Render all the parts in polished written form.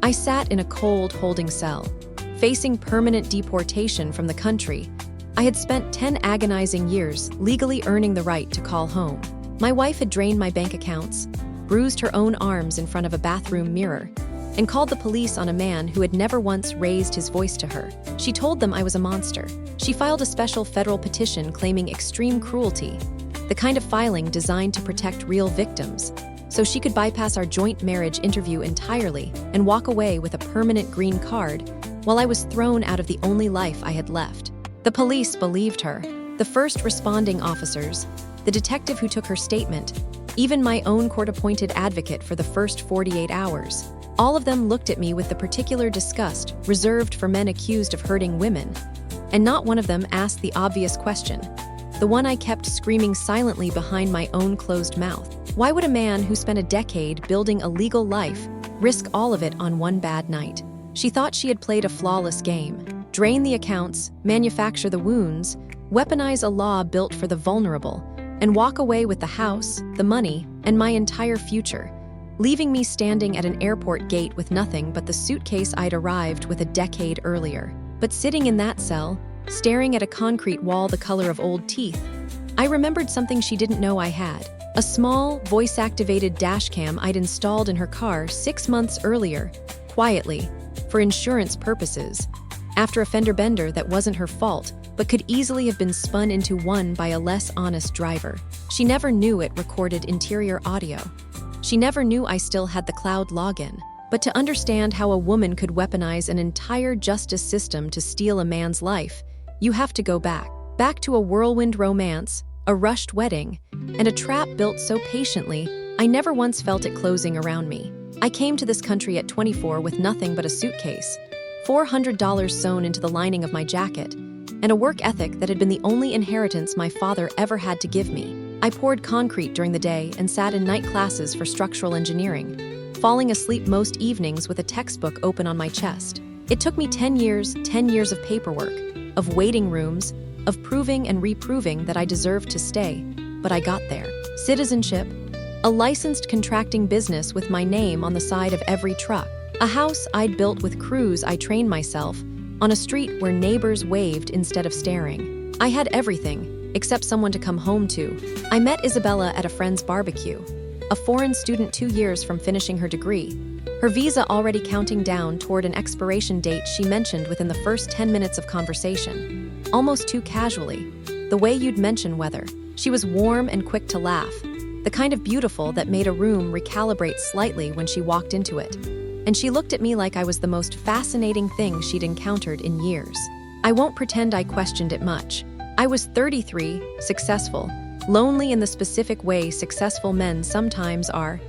I sat in a cold holding cell, facing permanent deportation from the country I had spent 10 agonizing years legally earning the right to call home. My wife had drained my bank accounts, bruised her own arms in front of a bathroom mirror, and called the police on a man who had never once raised his voice to her. She told them I was a monster. She filed a special federal petition claiming extreme cruelty, the kind of filing designed to protect real victims, so she could bypass our joint marriage interview entirely and walk away with a permanent green card while I was thrown out of the only life I had left. The police believed her. The first responding officers, the detective who took her statement, even my own court-appointed advocate for the first 48 hours. All of them looked at me with the particular disgust reserved for men accused of hurting women, and not one of them asked the obvious question, the one I kept screaming silently behind my own closed mouth. Why would a man who spent a decade building a legal life risk all of it on one bad night? She thought she had played a flawless game. Drain the accounts, manufacture the wounds, weaponize a law built for the vulnerable, and walk away with the house, the money, and my entire future, leaving me standing at an airport gate with nothing but the suitcase I'd arrived with a decade earlier. But sitting in that cell, staring at a concrete wall the color of old teeth, I remembered something she didn't know I had. A small, voice-activated dashcam I'd installed in her car 6 months earlier, quietly, for insurance purposes, after a fender bender that wasn't her fault, but could easily have been spun into one by a less honest driver. She never knew it recorded interior audio. She never knew I still had the cloud login. But to understand how a woman could weaponize an entire justice system to steal a man's life, you have to go back to a whirlwind romance, a rushed wedding, and a trap built so patiently I never once felt it closing around me. I came to this country at 24 with nothing but a suitcase, $400 sewn into the lining of my jacket, and a work ethic that had been the only inheritance my father ever had to give me. I poured concrete during the day and sat in night classes for structural engineering, falling asleep most evenings with a textbook open on my chest. It took me 10 years of paperwork, of waiting rooms, of proving and reproving that I deserved to stay, but I got there. Citizenship, a licensed contracting business with my name on the side of every truck, a house I'd built with crews I trained myself, on a street where neighbors waved instead of staring. I had everything, except someone to come home to. I met Isabella at a friend's barbecue, a foreign student 2 years from finishing her degree, her visa already counting down toward an expiration date she mentioned within the first 10 minutes of conversation, almost too casually, the way you'd mention weather. She was warm and quick to laugh, the kind of beautiful that made a room recalibrate slightly when she walked into it. And she looked at me like I was the most fascinating thing she'd encountered in years. I won't pretend I questioned it much. I was 33, successful, lonely in the specific way successful men sometimes are,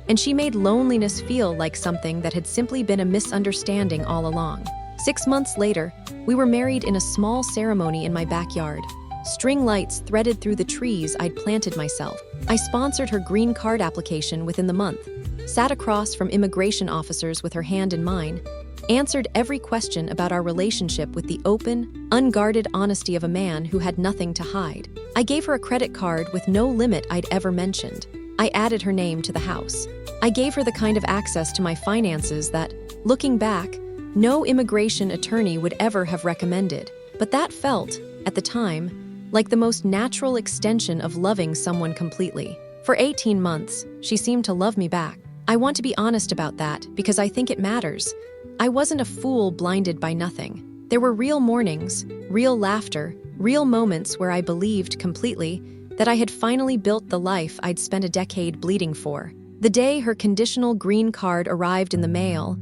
and she made loneliness feel like something that had simply been a misunderstanding all along. 6 months later, we were married in a small ceremony in my backyard. String lights threaded through the trees I'd planted myself. I sponsored her green card application within the month, sat across from immigration officers with her hand in mine, answered every question about our relationship with the open, unguarded honesty of a man who had nothing to hide. I gave her a credit card with no limit I'd ever mentioned. I added her name to the house. I gave her the kind of access to my finances that, looking back, no immigration attorney would ever have recommended. But that felt, at the time, like the most natural extension of loving someone completely. For 18 months, she seemed to love me back. I want to be honest about that because I think it matters. I wasn't a fool blinded by nothing. There were real mornings, real laughter, real moments where I believed completely that I had finally built the life I'd spent a decade bleeding for. The day her conditional green card arrived in the mail,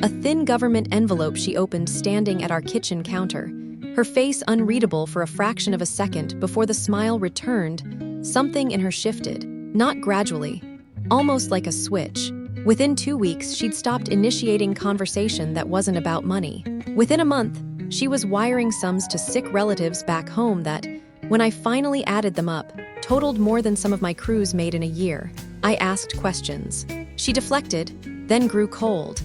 a thin government envelope she opened standing at our kitchen counter, her face unreadable for a fraction of a second before the smile returned, something in her shifted, not gradually, almost like a switch. Within 2 weeks, she'd stopped initiating conversation that wasn't about money. Within a month, she was wiring sums to sick relatives back home that, when I finally added them up, totaled more than some of my crews made in a year. I asked questions. She deflected, then grew cold,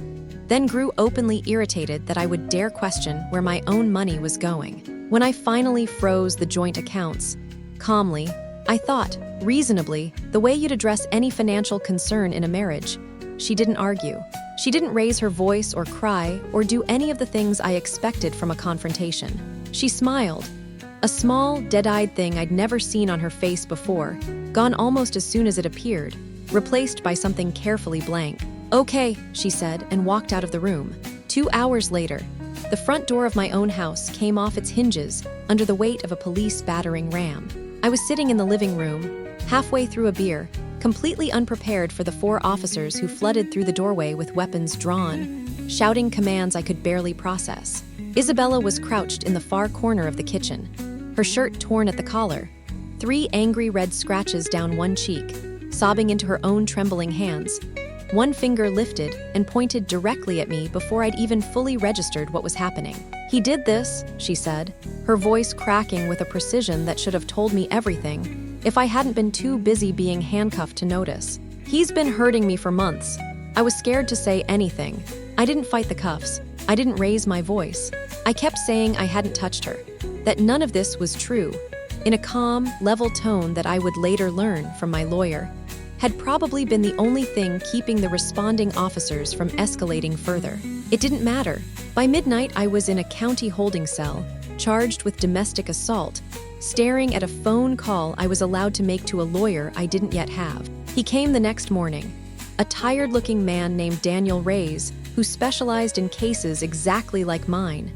then grew openly irritated that I would dare question where my own money was going. When I finally froze the joint accounts, calmly, I thought, reasonably, the way you'd address any financial concern in a marriage, she didn't argue. She didn't raise her voice or cry or do any of the things I expected from a confrontation. She smiled, a small, dead-eyed thing I'd never seen on her face before, gone almost as soon as it appeared, replaced by something carefully blank. "Okay," she said, and walked out of the room. 2 hours later, the front door of my own house came off its hinges under the weight of a police battering ram. I was sitting in the living room, halfway through a beer, completely unprepared for the 4 officers who flooded through the doorway with weapons drawn, shouting commands I could barely process. Isabella was crouched in the far corner of the kitchen, her shirt torn at the collar, 3 angry red scratches down one cheek, sobbing into her own trembling hands. One finger lifted and pointed directly at me before I'd even fully registered what was happening. "He did this," she said, her voice cracking with a precision that should have told me everything if I hadn't been too busy being handcuffed to notice. "He's been hurting me for months." I was scared to say anything. I didn't fight the cuffs. I didn't raise my voice. I kept saying I hadn't touched her, that none of this was true, in a calm, level tone that I would later learn from my lawyer had probably been the only thing keeping the responding officers from escalating further. It didn't matter. By midnight, I was in a county holding cell, charged with domestic assault, staring at a phone call I was allowed to make to a lawyer I didn't yet have. He came the next morning, a tired-looking man named Daniel Reyes, who specialized in cases exactly like mine.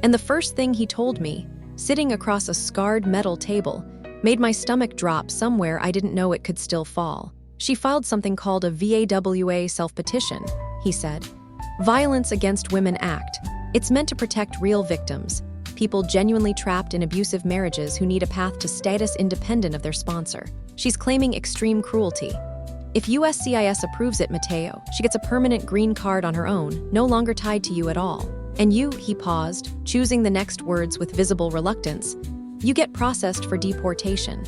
And the first thing he told me, sitting across a scarred metal table, made my stomach drop somewhere I didn't know it could still fall. "She filed something called a VAWA self-petition," he said. "Violence Against Women Act. It's meant to protect real victims, people genuinely trapped in abusive marriages who need a path to status independent of their sponsor. She's claiming extreme cruelty. If USCIS approves it, Mateo, she gets a permanent green card on her own, no longer tied to you at all. And you," he paused, choosing the next words with visible reluctance, "you get processed for deportation.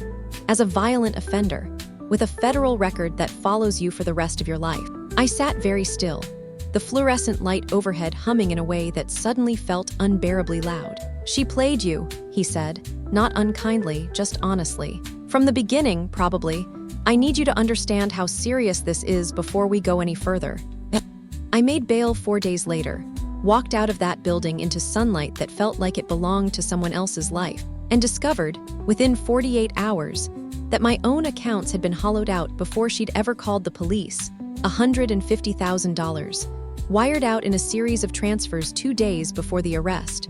As a violent offender, with a federal record that follows you for the rest of your life." I sat very still, the fluorescent light overhead humming in a way that suddenly felt unbearably loud. "She played you," he said, not unkindly, just honestly. "From the beginning, probably. I need you to understand how serious this is before we go any further." I made bail 4 days later, walked out of that building into sunlight that felt like it belonged to someone else's life, and discovered, within 48 hours, that my own accounts had been hollowed out before she'd ever called the police. $150,000, wired out in a series of transfers 2 days before the arrest,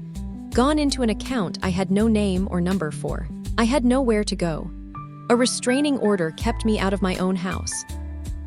gone into an account I had no name or number for. I had nowhere to go. A restraining order kept me out of my own house.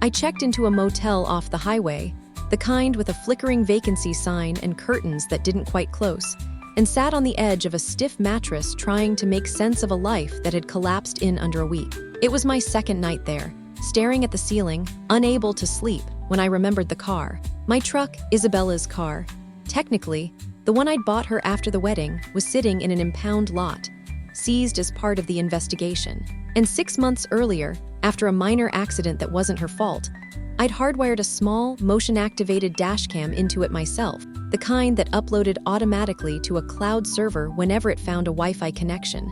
I checked into a motel off the highway, the kind with a flickering vacancy sign and curtains that didn't quite close, and sat on the edge of a stiff mattress trying to make sense of a life that had collapsed in under a week. It was my second night there, staring at the ceiling, unable to sleep, when I remembered the car. My truck, Isabella's car, technically, the one I'd bought her after the wedding, was sitting in an impound lot, seized as part of the investigation. And 6 months earlier, after a minor accident that wasn't her fault, I'd hardwired a small, motion-activated dashcam into it myself, the kind that uploaded automatically to a cloud server whenever it found a Wi-Fi connection,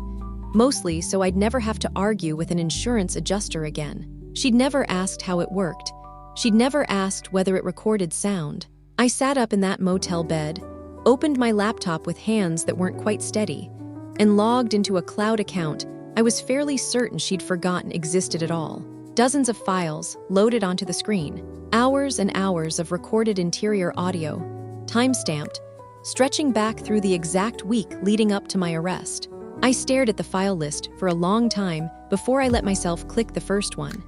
mostly so I'd never have to argue with an insurance adjuster again. She'd never asked how it worked. She'd never asked whether it recorded sound. I sat up in that motel bed, opened my laptop with hands that weren't quite steady, and logged into a cloud account I was fairly certain she'd forgotten existed at all. Dozens of files loaded onto the screen, hours and hours of recorded interior audio, time-stamped, stretching back through the exact week leading up to my arrest. I stared at the file list for a long time before I let myself click the first one.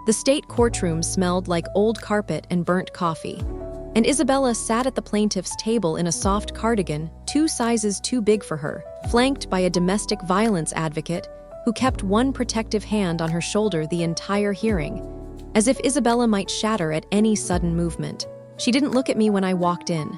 The state courtroom smelled like old carpet and burnt coffee, and Isabella sat at the plaintiff's table in a soft cardigan 2 sizes too big for her, flanked by a domestic violence advocate who kept one protective hand on her shoulder the entire hearing, as if Isabella might shatter at any sudden movement. She didn't look at me when I walked in.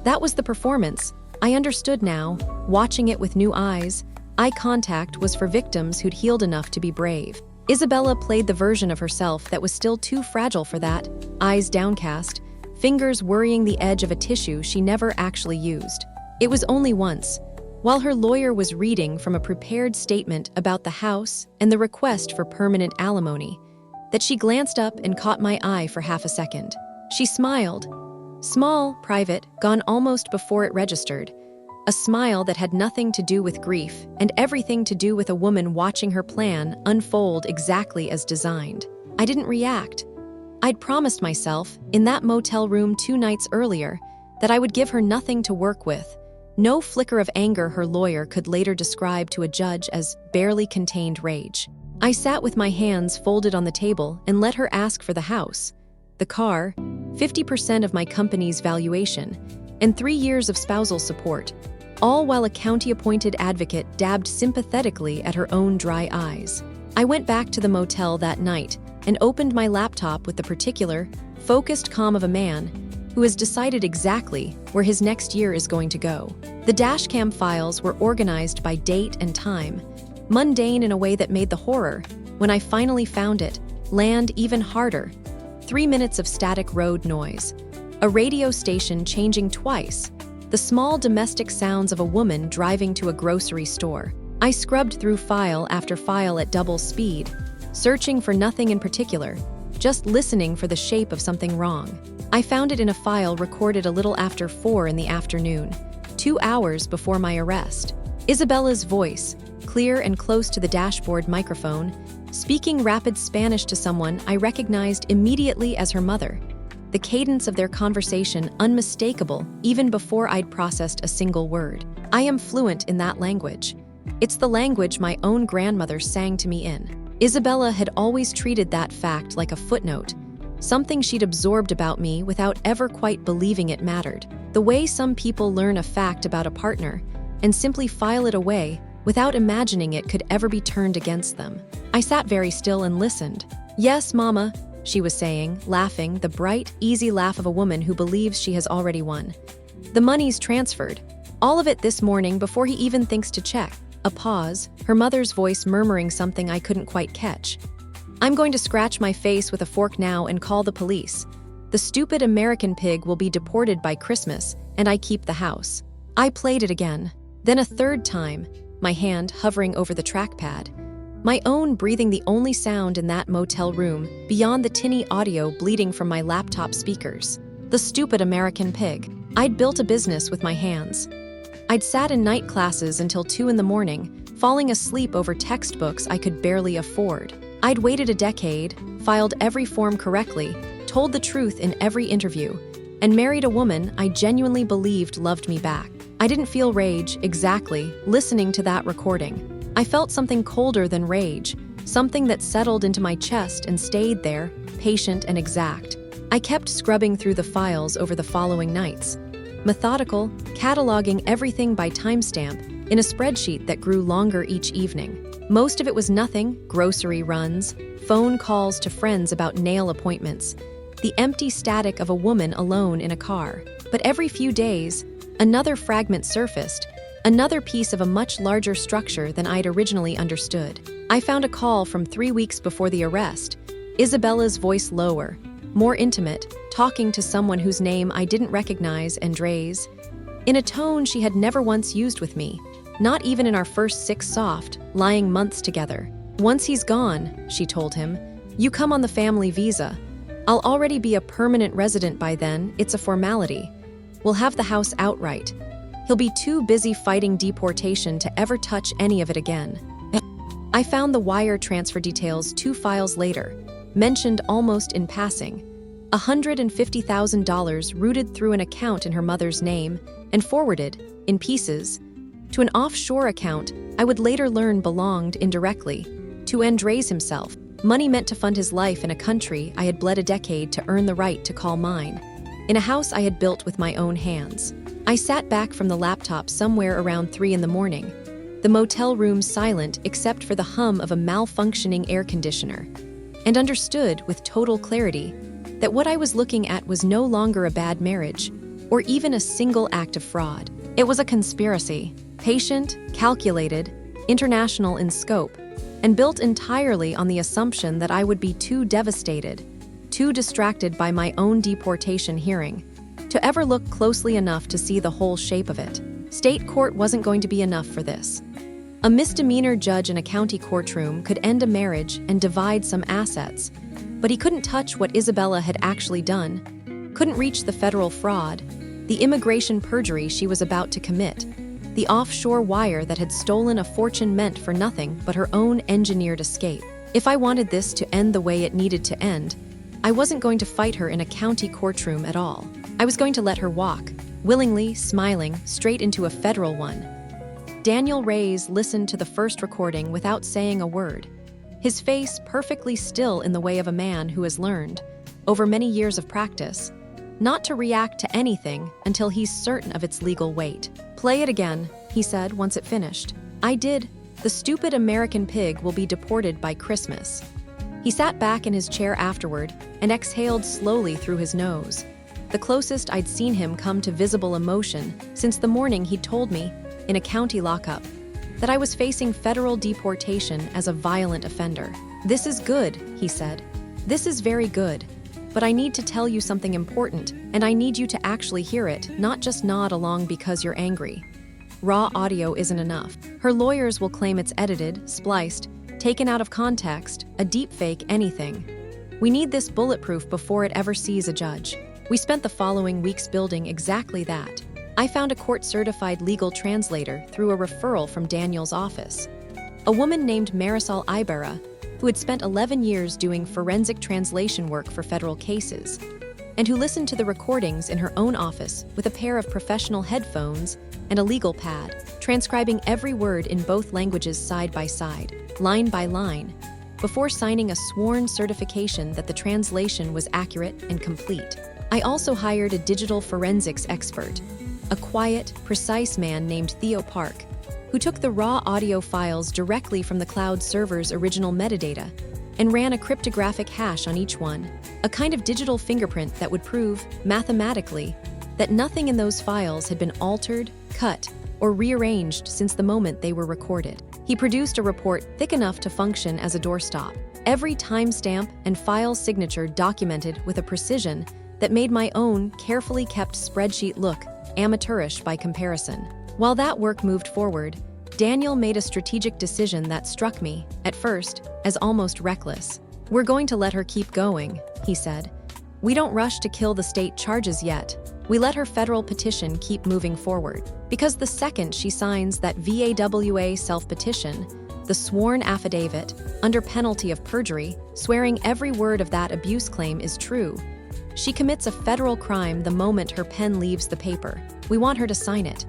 That was the performance. I understood now, watching it with new eyes. Eye contact was for victims who'd healed enough to be brave. Isabella played the version of herself that was still too fragile for that, eyes downcast, fingers worrying the edge of a tissue she never actually used. It was only once, while her lawyer was reading from a prepared statement about the house and the request for permanent alimony, that she glanced up and caught my eye for half a second. She smiled, Small, private, gone almost before it registered. A smile that had nothing to do with grief and everything to do with a woman watching her plan unfold exactly as designed. I didn't react. I'd promised myself, in that motel room 2 nights earlier, that I would give her nothing to work with. No flicker of anger her lawyer could later describe to a judge as barely contained rage. I sat with my hands folded on the table and let her ask for the house, the car, 50% of my company's valuation, and 3 years of spousal support, all while a county-appointed advocate dabbed sympathetically at her own dry eyes. I went back to the motel that night and opened my laptop with the particular, focused calm of a man who has decided exactly where his next year is going to go. The dashcam files were organized by date and time, mundane in a way that made the horror, when I finally found it, land even harder. 3 minutes of static road noise, a radio station changing twice, the small domestic sounds of a woman driving to a grocery store. I scrubbed through file after file at double speed, searching for nothing in particular, just listening for the shape of something wrong. I found it in a file recorded a little after 4 in the afternoon, 2 hours before my arrest. Isabella's voice, clear and close to the dashboard microphone, speaking rapid Spanish to someone I recognized immediately as her mother. The cadence of their conversation unmistakable even before I'd processed a single word. I am fluent in that language. It's the language my own grandmother sang to me in. Isabella had always treated that fact like a footnote, something she'd absorbed about me without ever quite believing it mattered. The way some people learn a fact about a partner and simply file it away without imagining it could ever be turned against them. I sat very still and listened. "Yes, Mama," she was saying, laughing, the bright, easy laugh of a woman who believes she has already won. "The money's transferred. All of it this morning before he even thinks to check." A pause, her mother's voice murmuring something I couldn't quite catch. "I'm going to scratch my face with a fork now and call the police. The stupid American pig will be deported by Christmas, and I keep the house." I played it again. Then a third time, my hand hovering over the trackpad. My own breathing, the only sound in that motel room, beyond the tinny audio bleeding from my laptop speakers. The stupid American pig. I'd built a business with my hands. I'd sat in night classes until 2 in the morning, falling asleep over textbooks I could barely afford. I'd waited a decade, filed every form correctly, told the truth in every interview, and married a woman I genuinely believed loved me back. I didn't feel rage, exactly, listening to that recording. I felt something colder than rage, something that settled into my chest and stayed there, patient and exact. I kept scrubbing through the files over the following nights, methodical, cataloging everything by timestamp in a spreadsheet that grew longer each evening. Most of it was nothing: grocery runs, phone calls to friends about nail appointments, the empty static of a woman alone in a car. But every few days, another fragment surfaced, another piece of a much larger structure than I'd originally understood. I found a call from 3 weeks before the arrest, Isabella's voice lower, more intimate, talking to someone whose name I didn't recognize, Andres, in a tone she had never once used with me, not even in our first 6 soft, lying months together. "Once he's gone," she told him, "you come on the family visa. I'll already be a permanent resident by then, it's a formality. We'll have the house outright. He'll be too busy fighting deportation to ever touch any of it again." I found the wire transfer details 2 files later, mentioned almost in passing. $150,000 routed through an account in her mother's name and forwarded, in pieces, to an offshore account I would later learn belonged indirectly to Andres himself. Money meant to fund his life in a country I had bled a decade to earn the right to call mine, in a house I had built with my own hands. I sat back from the laptop somewhere around 3 in the morning, the motel room silent except for the hum of a malfunctioning air conditioner, and understood with total clarity that what I was looking at was no longer a bad marriage or even a single act of fraud. It was a conspiracy, patient, calculated, international in scope, and built entirely on the assumption that I would be too devastated, too distracted by my own deportation hearing, to ever look closely enough to see the whole shape of it. State court wasn't going to be enough for this. A misdemeanor judge in a county courtroom could end a marriage and divide some assets, but he couldn't touch what Isabella had actually done. couldn't reach the federal fraud, the immigration perjury she was about to commit, the offshore wire that had stolen a fortune meant for nothing but her own engineered escape. If I wanted this to end the way it needed to end, I wasn't going to fight her in a county courtroom at all. I was going to let her walk, willingly, smiling, straight into a federal one. Daniel Reyes listened to the first recording without saying a word, his face perfectly still in the way of a man who has learned, over many years of practice, not to react to anything until he's certain of its legal weight. "Play it again," he said once it finished. I did. "The stupid American pig will be deported by Christmas." He sat back in his chair afterward and exhaled slowly through his nose, the closest I'd seen him come to visible emotion since the morning he'd told me, in a county lockup, that I was facing federal deportation as a violent offender. "This is good," he said. "This is very good. But I need to tell you something important, and I need you to actually hear it, not just nod along because you're angry. Raw audio isn't enough. Her lawyers will claim it's edited, spliced, taken out of context, a deepfake, anything. We need this bulletproof before it ever sees a judge." We spent the following weeks building exactly that. I found a court-certified legal translator through a referral from Daniel's office. A woman named Marisol Ibarra, who had spent 11 years doing forensic translation work for federal cases, and who listened to the recordings in her own office with a pair of professional headphones and a legal pad, transcribing every word in both languages side by side, line by line, before signing a sworn certification that the translation was accurate and complete. I also hired a digital forensics expert, a quiet, precise man named Theo Park, who took the raw audio files directly from the cloud server's original metadata and ran a cryptographic hash on each one, a kind of digital fingerprint that would prove, mathematically, that nothing in those files had been altered, cut, or rearranged since the moment they were recorded. He produced a report thick enough to function as a doorstop, every timestamp and file signature documented with a precision that made my own carefully kept spreadsheet look amateurish by comparison. While that work moved forward, Daniel made a strategic decision that struck me, at first, as almost reckless. "We're going to let her keep going," he said. "We don't rush to kill the state charges yet. We let her federal petition keep moving forward. Because the second she signs that VAWA self-petition, the sworn affidavit, under penalty of perjury, swearing every word of that abuse claim is true, she commits a federal crime the moment her pen leaves the paper. We want her to sign it.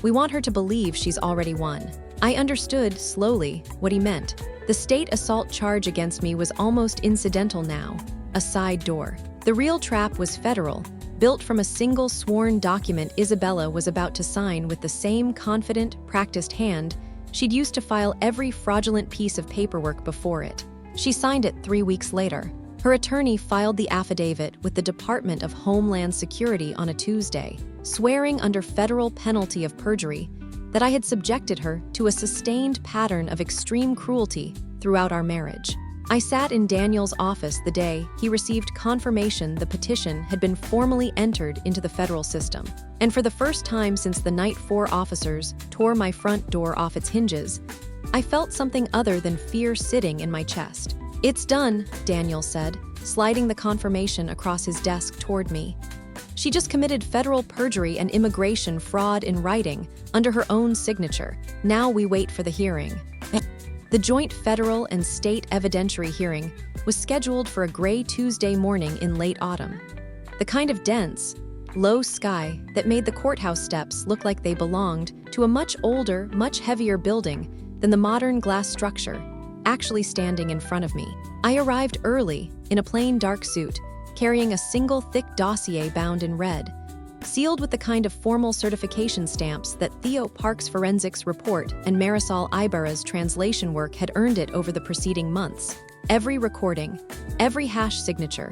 We want her to believe she's already won." I understood, slowly, what he meant. The state assault charge against me was almost incidental now, a side door. The real trap was federal, built from a single sworn document Isabella was about to sign with the same confident, practiced hand she'd used to file every fraudulent piece of paperwork before it. She signed it 3 weeks later. Her attorney filed the affidavit with the Department of Homeland Security on a Tuesday, swearing under federal penalty of perjury that I had subjected her to a sustained pattern of extreme cruelty throughout our marriage. I sat in Daniel's office the day he received confirmation the petition had been formally entered into the federal system. And for the first time since the night 4 officers tore my front door off its hinges, I felt something other than fear sitting in my chest. "It's done," Daniel said, sliding the confirmation across his desk toward me. "She just committed federal perjury and immigration fraud in writing, under her own signature. Now we wait for the hearing." The joint federal and state evidentiary hearing was scheduled for a gray Tuesday morning in late autumn. The kind of dense, low sky that made the courthouse steps look like they belonged to a much older, much heavier building than the modern glass structure actually standing in front of me. I arrived early, in a plain dark suit, carrying a single thick dossier bound in red, sealed with the kind of formal certification stamps that Theo Park's forensics report and Marisol Ibarra's translation work had earned it over the preceding months. Every recording, every hash signature,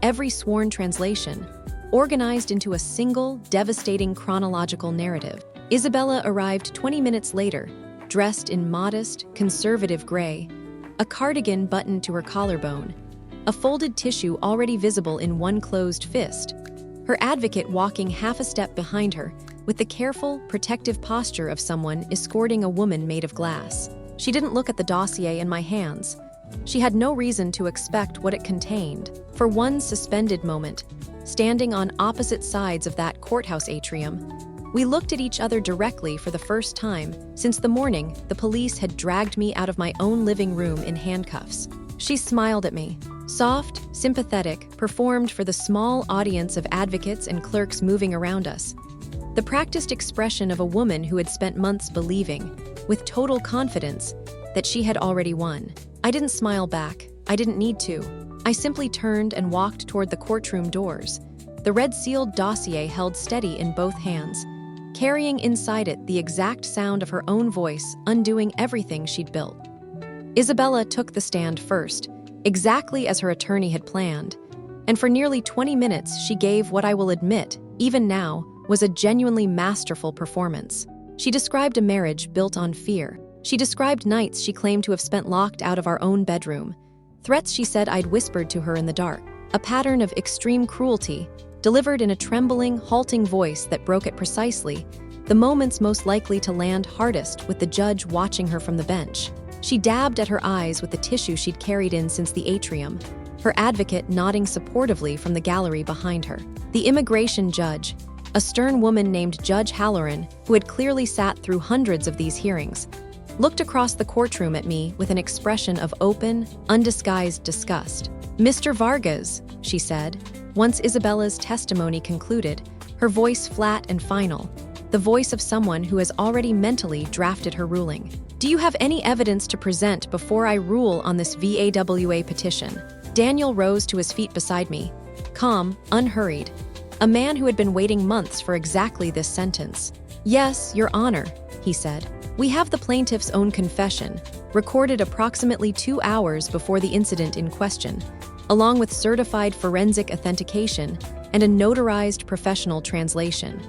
every sworn translation, organized into a single, devastating chronological narrative. Isabella arrived 20 minutes later, dressed in modest, conservative gray, a cardigan buttoned to her collarbone, a folded tissue already visible in one closed fist, her advocate walking half a step behind her with the careful, protective posture of someone escorting a woman made of glass. She didn't look at the dossier in my hands. She had no reason to expect what it contained. For one suspended moment, standing on opposite sides of that courthouse atrium. We looked at each other directly for the first time since the morning the police had dragged me out of my own living room in handcuffs. She smiled at me, soft, sympathetic, performed for the small audience of advocates and clerks moving around us. The practiced expression of a woman who had spent months believing, with total confidence, that she had already won. I didn't smile back. I didn't need to. I simply turned and walked toward the courtroom doors, the red-sealed dossier held steady in both hands, carrying inside it the exact sound of her own voice undoing everything she'd built. Isabella took the stand first, exactly as her attorney had planned, and for nearly 20 minutes she gave what I will admit, even now, was a genuinely masterful performance. She described a marriage built on fear. She described nights she claimed to have spent locked out of our own bedroom, threats she said I'd whispered to her in the dark, a pattern of extreme cruelty, delivered in a trembling, halting voice that broke at precisely the moments most likely to land hardest with the judge watching her from the bench. She dabbed at her eyes with the tissue she'd carried in since the atrium, her advocate nodding supportively from the gallery behind her. The immigration judge, a stern woman named Judge Halloran, who had clearly sat through hundreds of these hearings, looked across the courtroom at me with an expression of open, undisguised disgust. "Mr. Vargas," she said, once Isabella's testimony concluded, her voice flat and final, the voice of someone who has already mentally drafted her ruling. "Do you have any evidence to present before I rule on this VAWA petition?" Daniel rose to his feet beside me, calm, unhurried, a man who had been waiting months for exactly this sentence. "Yes, Your Honor," he said. "We have the plaintiff's own confession, recorded approximately 2 hours before the incident in question, along with certified forensic authentication and a notarized professional translation."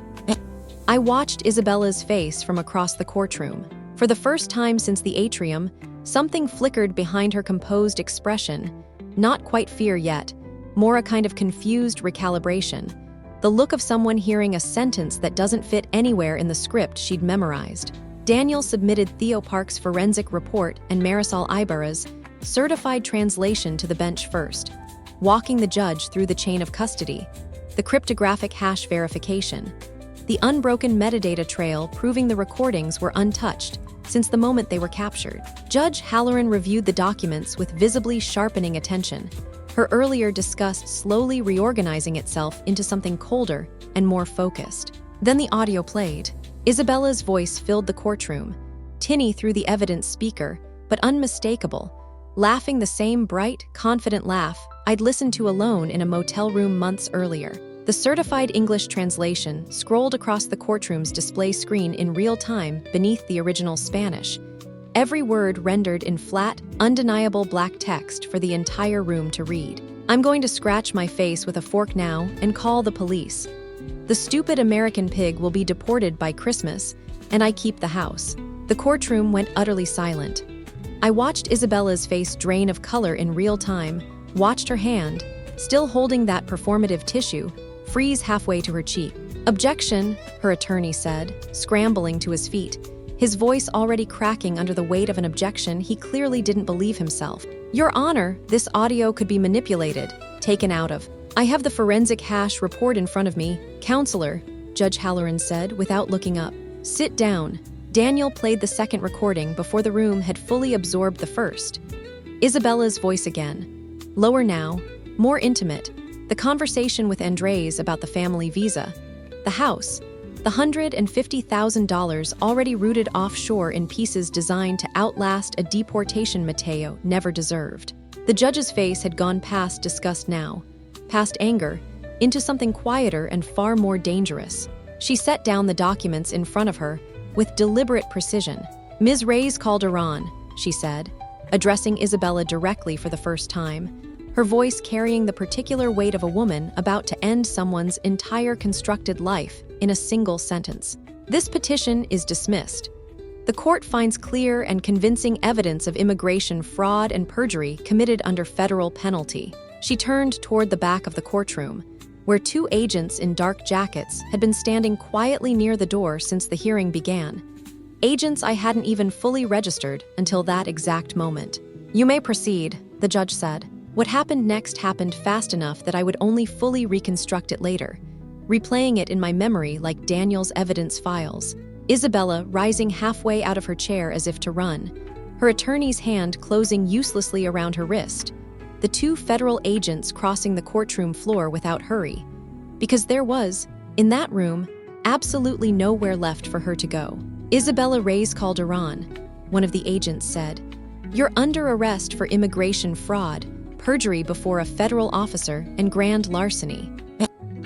I watched Isabella's face from across the courtroom. For the first time since the atrium, something flickered behind her composed expression, not quite fear yet, more a kind of confused recalibration, the look of someone hearing a sentence that doesn't fit anywhere in the script she'd memorized. Daniel submitted Theo Park's forensic report and Marisol Ibarra's certified translation to the bench first, walking the judge through the chain of custody, the cryptographic hash verification, the unbroken metadata trail proving the recordings were untouched since the moment they were captured. Judge Halloran reviewed the documents with visibly sharpening attention, her earlier disgust slowly reorganizing itself into something colder and more focused. Then the audio played. Isabella's voice filled the courtroom, tinny through the evidence speaker, but unmistakable, laughing the same bright, confident laugh I'd listened to alone in a motel room months earlier. The certified English translation scrolled across the courtroom's display screen in real time beneath the original Spanish, every word rendered in flat, undeniable black text for the entire room to read. "I'm going to scratch my face with a fork now and call the police. The stupid American pig will be deported by Christmas, and I keep the house." The courtroom went utterly silent. I watched Isabella's face drain of color in real time, watched her hand, still holding that performative tissue, freeze halfway to her cheek. "Objection," her attorney said, scrambling to his feet, his voice already cracking under the weight of an objection he clearly didn't believe himself. "Your Honor, this audio could be manipulated, taken out of." "I have the forensic hash report in front of me, Counselor," Judge Halloran said without looking up. "Sit down." Daniel played the second recording before the room had fully absorbed the first. Isabella's voice again. Lower now, more intimate, the conversation with Andres about the family visa, the house, the $150,000 already rooted offshore in pieces designed to outlast a deportation Mateo never deserved. The judge's face had gone past disgust now, past anger, into something quieter and far more dangerous. She set down the documents in front of her with deliberate precision. "Ms. Reyes Calderon," she said, addressing Isabella directly for the first time, her voice carrying the particular weight of a woman about to end someone's entire constructed life in a single sentence. "This petition is dismissed. The court finds clear and convincing evidence of immigration fraud and perjury committed under federal penalty." She turned toward the back of the courtroom, where 2 agents in dark jackets had been standing quietly near the door since the hearing began. Agents I hadn't even fully registered until that exact moment. "You may proceed," the judge said. What happened next happened fast enough that I would only fully reconstruct it later, replaying it in my memory like Daniel's evidence files. Isabella rising halfway out of her chair as if to run, her attorney's hand closing uselessly around her wrist, the two federal agents crossing the courtroom floor without hurry. Because there was, in that room, absolutely nowhere left for her to go. Isabella Reyes Calderon, one of the agents said, "You're under arrest for immigration fraud, perjury before a federal officer, and grand larceny."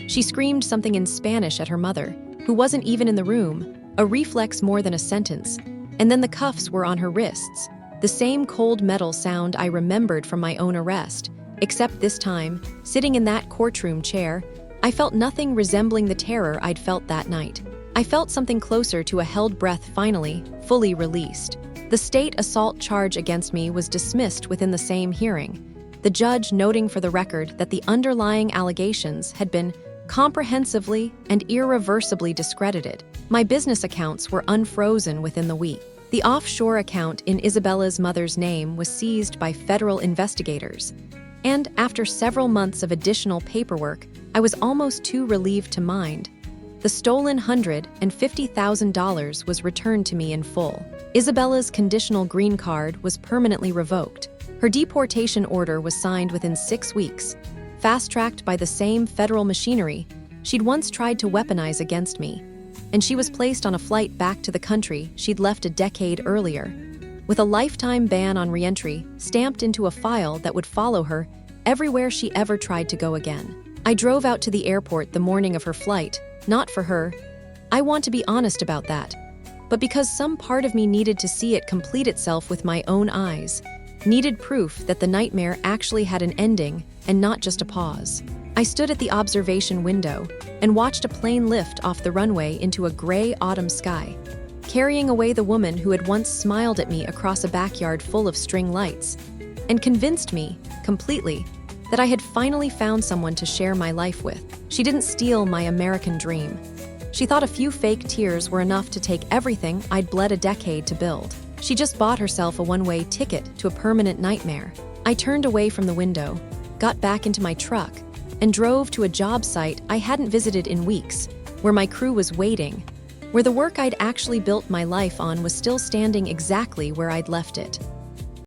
She screamed something in Spanish at her mother, who wasn't even in the room, a reflex more than a sentence, and then the cuffs were on her wrists, the same cold metal sound I remembered from my own arrest, except this time, sitting in that courtroom chair, I felt nothing resembling the terror I'd felt that night. I felt something closer to a held breath finally, fully released. The state assault charge against me was dismissed within the same hearing, the judge noting for the record that the underlying allegations had been comprehensively and irreversibly discredited. My business accounts were unfrozen within the week. The offshore account in Isabella's mother's name was seized by federal investigators, and after several months of additional paperwork, I was almost too relieved to mind. The stolen $150,000 was returned to me in full. Isabella's conditional green card was permanently revoked. Her deportation order was signed within 6 weeks, fast-tracked by the same federal machinery she'd once tried to weaponize against me, and she was placed on a flight back to the country she'd left a decade earlier, with a lifetime ban on re-entry stamped into a file that would follow her everywhere she ever tried to go again. I drove out to the airport the morning of her flight, not for her. I want to be honest about that, but because some part of me needed to see it complete itself with my own eyes, needed proof that the nightmare actually had an ending and not just a pause. I stood at the observation window and watched a plane lift off the runway into a gray autumn sky, carrying away the woman who had once smiled at me across a backyard full of string lights, and convinced me, completely, that I had finally found someone to share my life with. She didn't steal my American dream. She thought a few fake tears were enough to take everything I'd bled a decade to build. She just bought herself a one-way ticket to a permanent nightmare. I turned away from the window, got back into my truck, and drove to a job site I hadn't visited in weeks, where my crew was waiting, where the work I'd actually built my life on was still standing exactly where I'd left it.